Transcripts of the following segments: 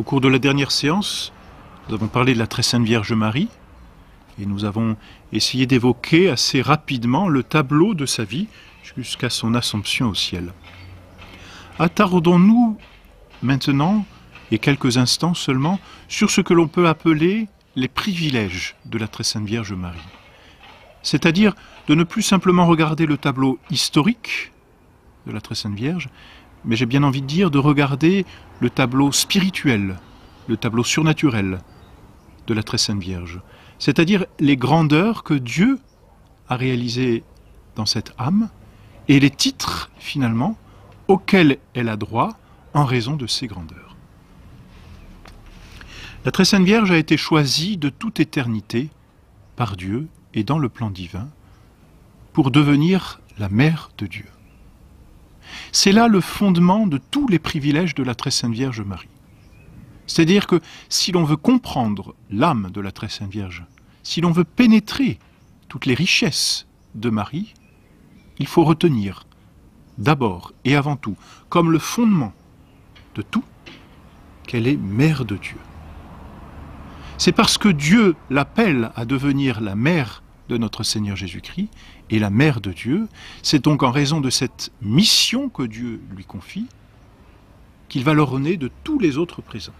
Au cours de la dernière séance, nous avons parlé de la très sainte Vierge Marie et nous avons essayé d'évoquer assez rapidement le tableau de sa vie jusqu'à son assomption au ciel. Attardons-nous maintenant, et quelques instants seulement, sur ce que l'on peut appeler les privilèges de la très sainte Vierge Marie. C'est-à-dire de ne plus simplement regarder le tableau historique de la très sainte Vierge, mais j'ai bien envie de dire de regarder le tableau spirituel, le tableau surnaturel de la très sainte Vierge. C'est-à-dire les grandeurs que Dieu a réalisées dans cette âme et les titres, finalement, auxquels elle a droit en raison de ces grandeurs. La très sainte Vierge a été choisie de toute éternité par Dieu et dans le plan divin pour devenir la mère de Dieu. C'est là le fondement de tous les privilèges de la très sainte Vierge Marie. C'est-à-dire que si l'on veut comprendre l'âme de la très sainte Vierge, si l'on veut pénétrer toutes les richesses de Marie, il faut retenir d'abord et avant tout, comme le fondement de tout, qu'elle est mère de Dieu. C'est parce que Dieu l'appelle à devenir la mère de notre Seigneur Jésus-Christ et la mère de Dieu, c'est donc en raison de cette mission que Dieu lui confie qu'il va l'ordonner de tous les autres présents.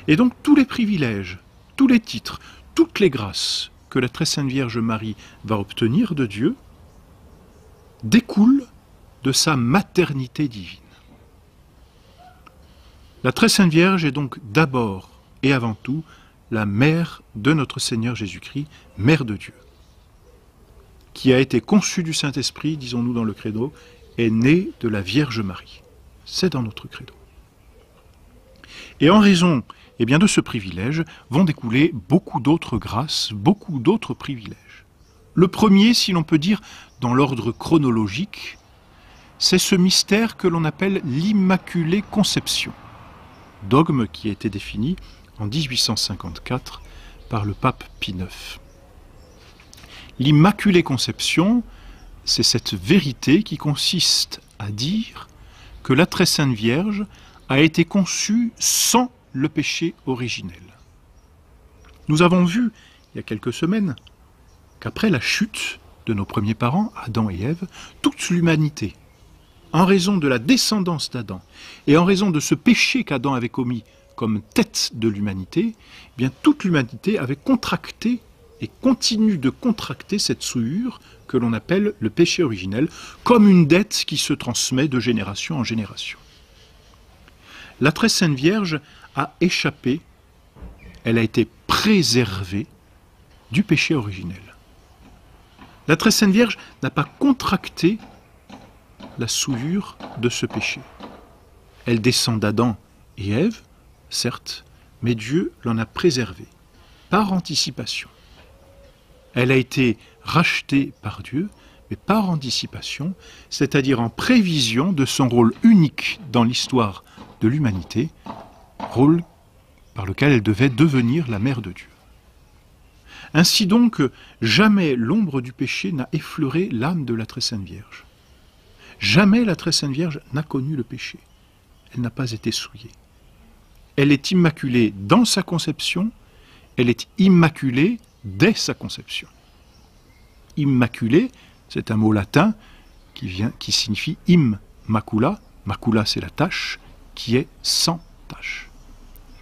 Et donc tous les privilèges, tous les titres, toutes les grâces que la très sainte Vierge Marie va obtenir de Dieu découlent de sa maternité divine. La très sainte Vierge est donc d'abord et avant tout la mère de notre Seigneur Jésus-Christ, mère de Dieu, qui a été conçue du Saint-Esprit, disons-nous dans le credo, est née de la Vierge Marie. C'est dans notre credo. Et en raison de ce privilège vont découler beaucoup d'autres grâces, beaucoup d'autres privilèges. Le premier, si l'on peut dire, dans l'ordre chronologique, c'est ce mystère que l'on appelle l'Immaculée Conception, dogme qui a été défini en 1854 par le pape Pie IX. L'Immaculée Conception, c'est cette vérité qui consiste à dire que la très sainte Vierge a été conçue sans le péché originel. Nous avons vu, il y a quelques semaines, qu'après la chute de nos premiers parents, Adam et Ève, toute l'humanité, en raison de la descendance d'Adam et en raison de ce péché qu'Adam avait commis comme tête de l'humanité, eh bien toute l'humanité avait contracté et continue de contracter cette souillure que l'on appelle le péché originel, comme une dette qui se transmet de génération en génération. La très sainte Vierge a échappé, elle a été préservée du péché originel. La très sainte Vierge n'a pas contracté la souillure de ce péché. Elle descend d'Adam et Ève, certes, mais Dieu l'en a préservée, par anticipation. Elle a été rachetée par Dieu, mais par anticipation, c'est-à-dire en prévision de son rôle unique dans l'histoire de l'humanité, rôle par lequel elle devait devenir la mère de Dieu. Ainsi donc, jamais l'ombre du péché n'a effleuré l'âme de la très sainte Vierge. Jamais la très sainte Vierge n'a connu le péché. Elle n'a pas été souillée. Elle est immaculée dans sa conception, elle est immaculée dès sa conception. Immaculée, c'est un mot latin qui signifie immacula. Macula, c'est la tache, qui est sans tache.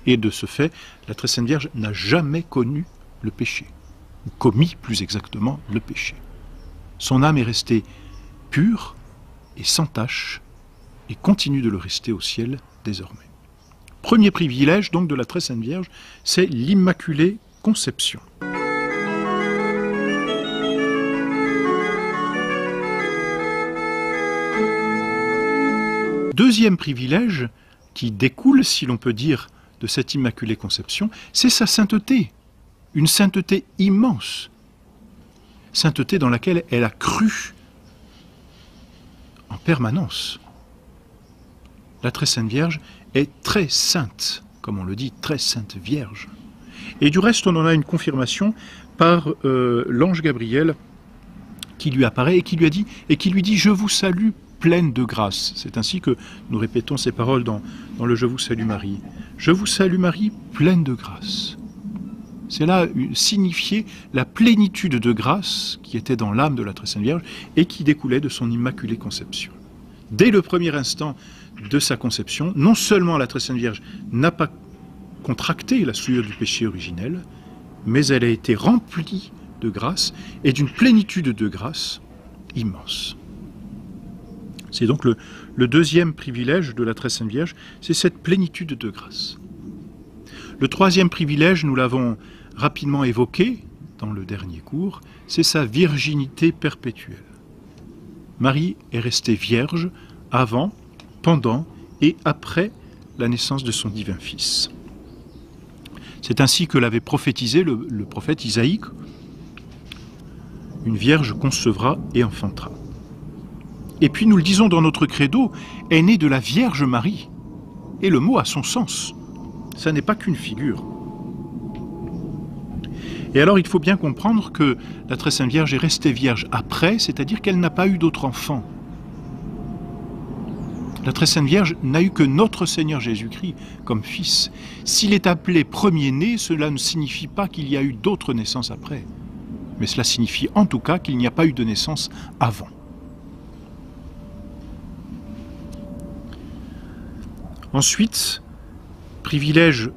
Et de ce fait, la très sainte Vierge n'a jamais connu le péché, ou commis plus exactement le péché. Son âme est restée pure et sans tache, et continue de le rester au ciel désormais. Premier privilège donc de la très sainte Vierge, c'est l'Immaculée Conception. Deuxième privilège qui découle, si l'on peut dire, de cette Immaculée Conception, c'est sa sainteté, une sainteté immense, sainteté dans laquelle elle a cru en permanence. La très sainte Vierge est très sainte, comme on le dit, très sainte Vierge. Et du reste, on en a une confirmation par l'ange Gabriel qui lui apparaît et qui lui dit « Je vous salue, pleine de grâce. C'est ainsi que nous répétons ces paroles dans le Je vous salue Marie. Je vous salue Marie, pleine de grâce. C'est là signifier la plénitude de grâce qui était dans l'âme de la Très Sainte Vierge et qui découlait de son immaculée conception. Dès le premier instant de sa conception, non seulement la Très Sainte Vierge n'a pas contracté la souillure du péché originel, mais elle a été remplie de grâce et d'une plénitude de grâce immense. C'est donc le deuxième privilège de la Très Sainte Vierge, c'est cette plénitude de grâce. Le troisième privilège, nous l'avons rapidement évoqué dans le dernier cours, c'est sa virginité perpétuelle. Marie est restée vierge avant, pendant et après la naissance de son divin Fils. C'est ainsi que l'avait prophétisé le prophète Isaïe. Une vierge concevra et enfantera. Et puis nous le disons dans notre credo, est née de la Vierge Marie. Et le mot a son sens. Ça n'est pas qu'une figure. Et alors il faut bien comprendre que la Très Sainte Vierge est restée vierge après, c'est-à-dire qu'elle n'a pas eu d'autre enfant. La Très Sainte Vierge n'a eu que notre Seigneur Jésus-Christ comme fils. S'il est appelé premier-né, cela ne signifie pas qu'il y a eu d'autres naissances après. Mais cela signifie en tout cas qu'il n'y a pas eu de naissance avant. Ensuite, privilège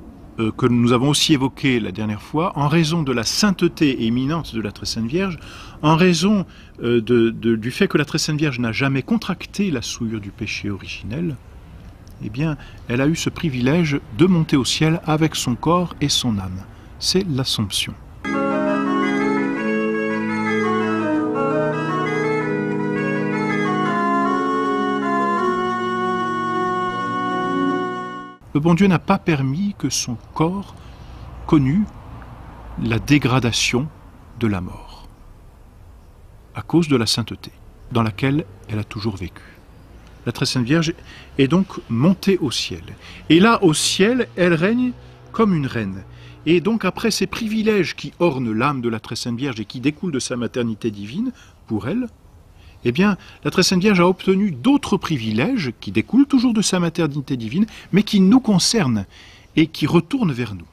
que nous avons aussi évoqué la dernière fois, en raison de la sainteté éminente de la Très Sainte Vierge, en raison du fait que la Très Sainte Vierge n'a jamais contracté la souillure du péché originel, eh bien, elle a eu ce privilège de monter au ciel avec son corps et son âme. C'est l'Assomption. Le bon Dieu n'a pas permis que son corps connût la dégradation de la mort, à cause de la sainteté, dans laquelle elle a toujours vécu. La Très Sainte Vierge est donc montée au ciel. Et là, au ciel, elle règne comme une reine. Et donc, après ces privilèges qui ornent l'âme de la Très Sainte Vierge et qui découlent de sa maternité divine, pour elle, eh bien, la Très Sainte Vierge a obtenu d'autres privilèges qui découlent toujours de sa maternité divine, mais qui nous concernent et qui retournent vers nous.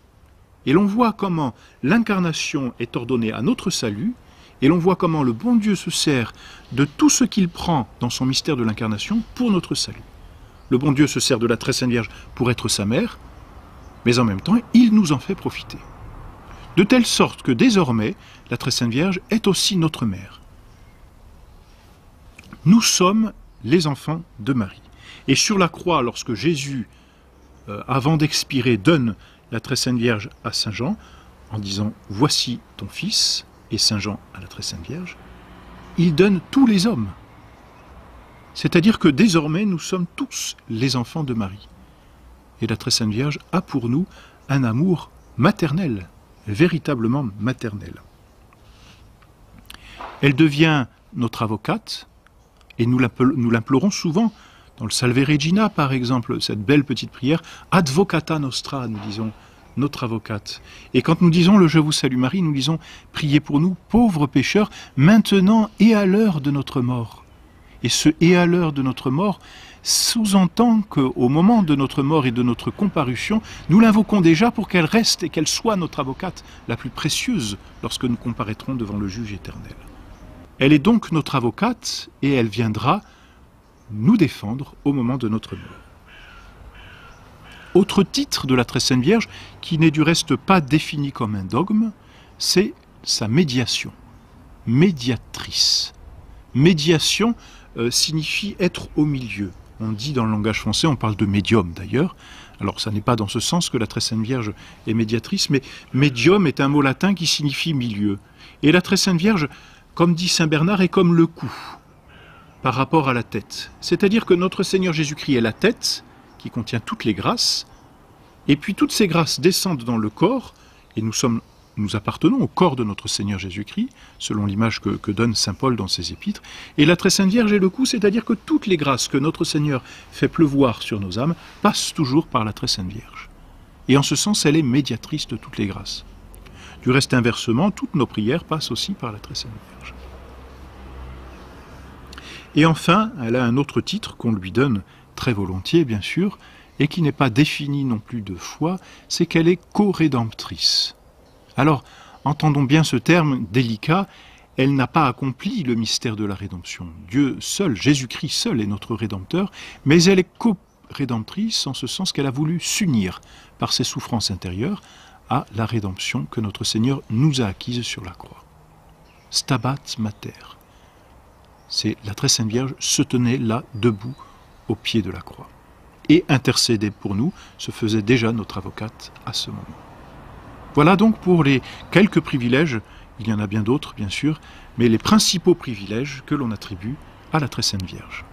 Et l'on voit comment l'incarnation est ordonnée à notre salut, et l'on voit comment le bon Dieu se sert de tout ce qu'il prend dans son mystère de l'incarnation pour notre salut. Le bon Dieu se sert de la Très Sainte Vierge pour être sa mère, mais en même temps, il nous en fait profiter. De telle sorte que désormais, la Très Sainte Vierge est aussi notre mère. Nous sommes les enfants de Marie. Et sur la croix, lorsque Jésus, avant d'expirer, donne la Très Sainte Vierge à Saint Jean, en disant « Voici ton fils », et Saint Jean à la Très Sainte Vierge, il donne tous les hommes. C'est-à-dire que désormais, nous sommes tous les enfants de Marie. Et la Très Sainte Vierge a pour nous un amour maternel, véritablement maternel. Elle devient notre avocate, et nous l'implorons souvent, dans le Salve Regina par exemple, cette belle petite prière, Advocata Nostra, nous disons, notre avocate. Et quand nous disons le Je vous salue Marie, nous disons, priez pour nous, pauvres pécheurs, maintenant et à l'heure de notre mort. Et ce et à l'heure de notre mort sous-entend qu'au moment de notre mort et de notre comparution, nous l'invoquons déjà pour qu'elle reste et qu'elle soit notre avocate la plus précieuse lorsque nous comparaîtrons devant le juge éternel. Elle est donc notre avocate et elle viendra nous défendre au moment de notre mort. Autre titre de la Très Sainte Vierge, qui n'est du reste pas défini comme un dogme, c'est sa médiation, médiatrice. Médiation signifie être au milieu. On dit dans le langage français, on parle de médium d'ailleurs. Alors ça n'est pas dans ce sens que la Très Sainte Vierge est médiatrice, mais médium est un mot latin qui signifie milieu. Et la Très Sainte Vierge, comme dit saint Bernard, est comme le cou par rapport à la tête. C'est-à-dire que notre Seigneur Jésus-Christ est la tête qui contient toutes les grâces, et puis toutes ces grâces descendent dans le corps, et nous appartenons au corps de notre Seigneur Jésus-Christ, selon l'image que donne saint Paul dans ses épîtres. Et la Très Sainte Vierge est le cou, c'est-à-dire que toutes les grâces que notre Seigneur fait pleuvoir sur nos âmes passent toujours par la Très Sainte Vierge. Et en ce sens, elle est médiatrice de toutes les grâces. Du reste, inversement, toutes nos prières passent aussi par la Très Sainte Vierge. Et enfin, elle a un autre titre qu'on lui donne très volontiers, bien sûr, et qui n'est pas défini non plus de foi, c'est qu'elle est co-rédemptrice. Alors, entendons bien ce terme délicat, elle n'a pas accompli le mystère de la rédemption. Dieu seul, Jésus-Christ seul est notre Rédempteur, mais elle est co-rédemptrice en ce sens qu'elle a voulu s'unir par ses souffrances intérieures à la rédemption que notre Seigneur nous a acquise sur la croix. Stabat Mater. C'est la très sainte Vierge se tenait là, debout, au pied de la croix. Et intercédait pour nous, se faisait déjà notre avocate à ce moment. Voilà donc pour les quelques privilèges, il y en a bien d'autres bien sûr, mais les principaux privilèges que l'on attribue à la très sainte Vierge.